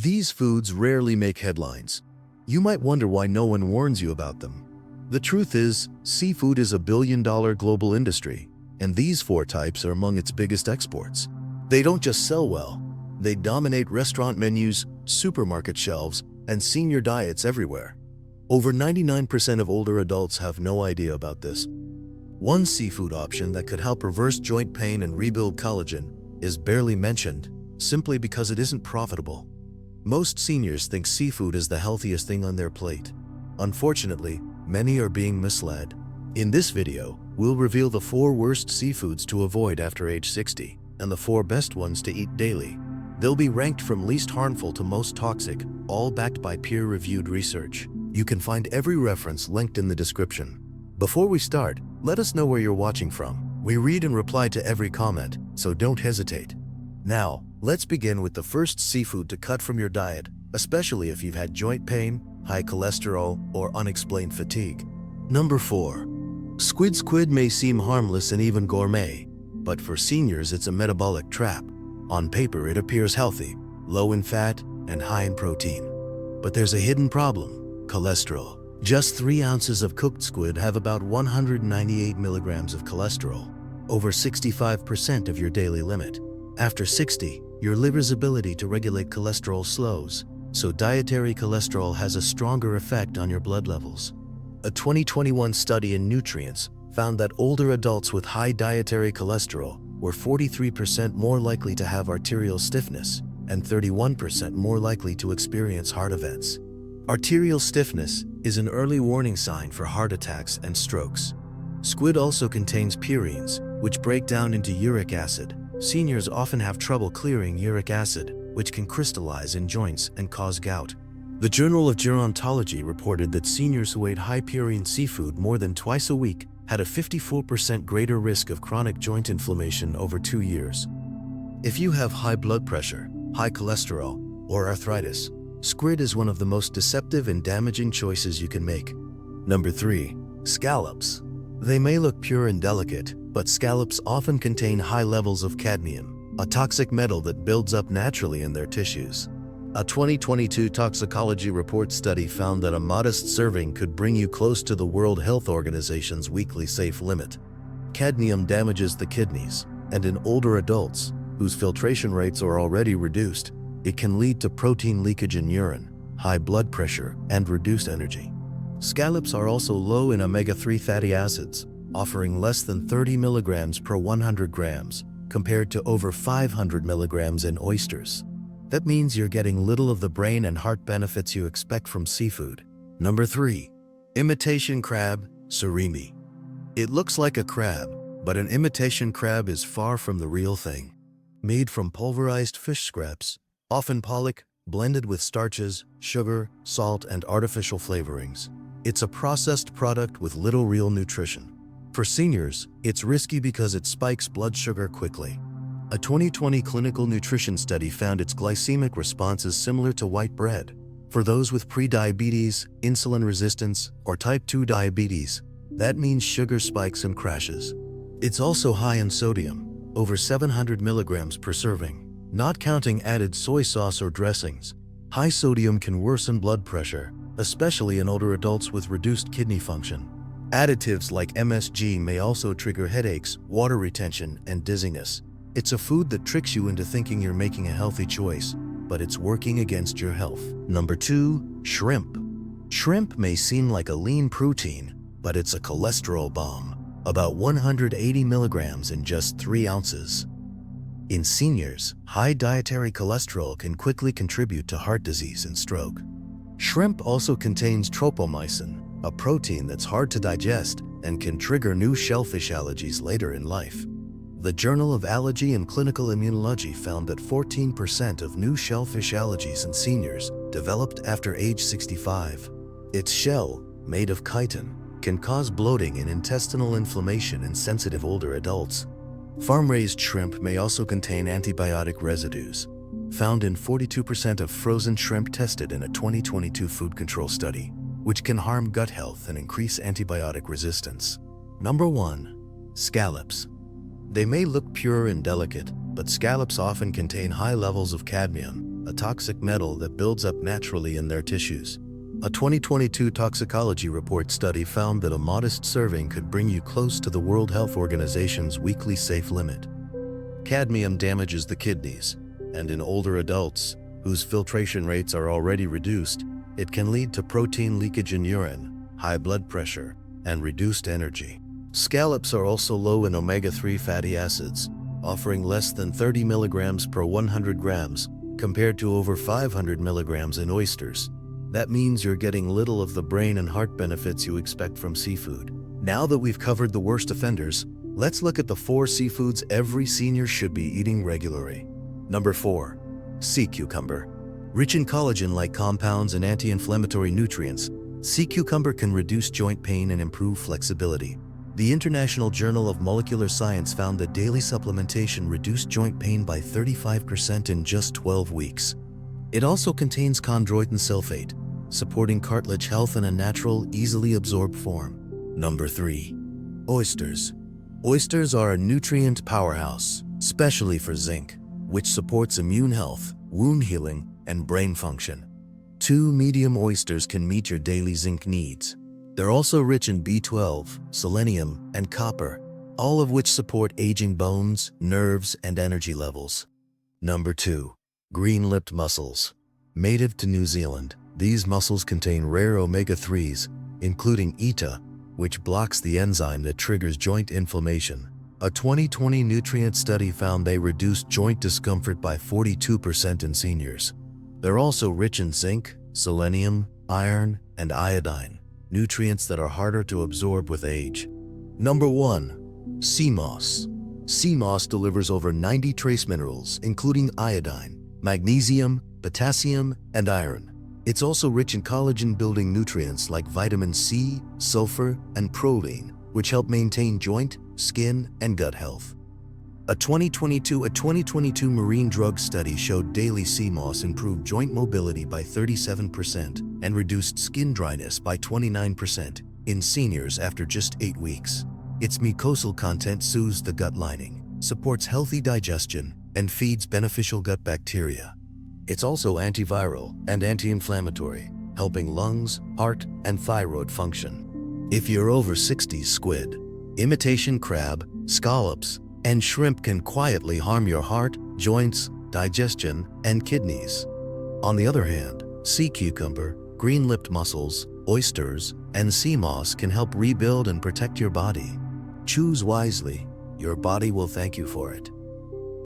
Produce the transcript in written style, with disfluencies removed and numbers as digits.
These foods rarely make headlines. You might wonder why no one warns you about them. The truth is, seafood is a billion-dollar global industry, and these four types are among its biggest exports. They don't just sell well, they dominate restaurant menus, supermarket shelves, and senior diets everywhere. Over 99% of older adults have no idea about this. One seafood option that could help reverse joint pain and rebuild collagen is barely mentioned, simply because it isn't profitable. Most seniors think seafood is the healthiest thing on their plate. Unfortunately, many are being misled. In this video, we'll reveal the 4 worst seafoods to avoid after age 60 and the 4 best ones to eat daily. They'll be ranked from least harmful to most toxic, all backed by peer-reviewed research. You can find every reference linked in the description. Before we start, let us know where you're watching from. We read and reply to every comment, so don't hesitate. Now, let's begin with the first seafood to cut from your diet, especially if you've had joint pain, high cholesterol, or unexplained fatigue. Number 4. Squid. Squid may seem harmless and even gourmet, but for seniors it's a metabolic trap. On paper it appears healthy, low in fat, and high in protein. But there's a hidden problem: cholesterol. Just 3 ounces of cooked squid have about 198 milligrams of cholesterol, over 65% of your daily limit. After 60, your liver's ability to regulate cholesterol slows, so dietary cholesterol has a stronger effect on your blood levels. A 2021 study in Nutrients found that older adults with high dietary cholesterol were 43% more likely to have arterial stiffness and 31% more likely to experience heart events. Arterial stiffness is an early warning sign for heart attacks and strokes. Squid also contains purines, which break down into uric acid. Seniors often have trouble clearing uric acid, which can crystallize in joints and cause gout. The Journal of Gerontology reported that seniors who ate high purine seafood more than twice a week had a 54% greater risk of chronic joint inflammation over 2 years. If you have high blood pressure, high cholesterol, or arthritis, squid is one of the most deceptive and damaging choices you can make. Number 3. Scallops. They may look pure and delicate, but scallops often contain high levels of cadmium, a toxic metal that builds up naturally in their tissues. A 2022 toxicology report study found that a modest serving could bring you close to the World Health Organization's weekly safe limit. Cadmium damages the kidneys, and in older adults, whose filtration rates are already reduced, it can lead to protein leakage in urine, high blood pressure, and reduced energy. Scallops are also low in omega-3 fatty acids, offering less than 30 milligrams per 100 grams, compared to over 500 milligrams in oysters. That means you're getting little of the brain and heart benefits you expect from seafood. Number 3. Imitation crab, surimi. It looks like a crab, but an imitation crab is far from the real thing. Made from pulverized fish scraps, often pollock, blended with starches, sugar, salt, and artificial flavorings. It's a processed product with little real nutrition. For seniors, it's risky because it spikes blood sugar quickly. A 2020 clinical nutrition study found its glycemic response is similar to white bread. For those with prediabetes, insulin resistance, or type 2 diabetes, that means sugar spikes and crashes. It's also high in sodium, over 700 milligrams per serving, not counting added soy sauce or dressings. High sodium can worsen blood pressure, especially in older adults with reduced kidney function. Additives like MSG may also trigger headaches, water retention, and dizziness. It's a food that tricks you into thinking you're making a healthy choice, but it's working against your health. Number 2. Shrimp. Shrimp may seem like a lean protein, but it's a cholesterol bomb, about 180 milligrams in just 3 ounces. In seniors, high dietary cholesterol can quickly contribute to heart disease and stroke. Shrimp also contains tropomyosin, a protein that's hard to digest and can trigger new shellfish allergies later in life. The Journal of Allergy and Clinical Immunology found that 14% of new shellfish allergies in seniors developed after age 65. Its shell, made of chitin, can cause bloating and intestinal inflammation in sensitive older adults. Farm-raised shrimp may also contain antibiotic residues, found in 42% of frozen shrimp tested in a 2022 food control study, which can harm gut health and increase antibiotic resistance. Number 1. Scallops. They may look pure and delicate, but scallops often contain high levels of cadmium, a toxic metal that builds up naturally in their tissues. A 2022 toxicology report study found that a modest serving could bring you close to the World Health Organization's weekly safe limit. Cadmium damages the kidneys, and in older adults, whose filtration rates are already reduced, it can lead to protein leakage in urine, high blood pressure, and reduced energy. Scallops are also low in omega-3 fatty acids, offering less than 30 milligrams per 100 grams, compared to over 500 milligrams in oysters. That means you're getting little of the brain and heart benefits you expect from seafood. Now that we've covered the worst offenders, let's look at the 4 seafoods every senior should be eating regularly. Number 4. Sea cucumber. Rich in collagen-like compounds and anti-inflammatory nutrients, sea cucumber can reduce joint pain and improve flexibility. The International Journal of Molecular Science found that daily supplementation reduced joint pain by 35% in just 12 weeks. It also contains chondroitin sulfate, supporting cartilage health in a natural, easily absorbed form. Number 3. Oysters. Oysters are a nutrient powerhouse, especially for zinc, which supports immune health, wound healing, and brain function. 2 medium oysters can meet your daily zinc needs. They're also rich in B12, selenium, and copper, all of which support aging bones, nerves, and energy levels. Number 2. Green-lipped mussels. Native to New Zealand, these mussels contain rare omega-3s, including ETA, which blocks the enzyme that triggers joint inflammation. A 2020 nutrient study found they reduced joint discomfort by 42% in seniors. They're also rich in zinc, selenium, iron, and iodine, nutrients that are harder to absorb with age. Number 1. Sea moss. Sea moss delivers over 90 trace minerals, including iodine, magnesium, potassium, and iron. It's also rich in collagen-building nutrients like vitamin C, sulfur, and proline, which help maintain joint, skin, and gut health. A 2022 marine drug study showed daily sea moss improved joint mobility by 37% and reduced skin dryness by 29% in seniors after just 8 weeks. Its mucosal content soothes the gut lining, supports healthy digestion, and feeds beneficial gut bacteria. It's also antiviral and anti-inflammatory, helping lungs, heart, and thyroid function. If you're over 60, squid, imitation crab, scallops, and shrimp can quietly harm your heart, joints, digestion, and kidneys. On the other hand, sea cucumber, green-lipped mussels, oysters, and sea moss can help rebuild and protect your body. Choose wisely. Your body will thank you for it.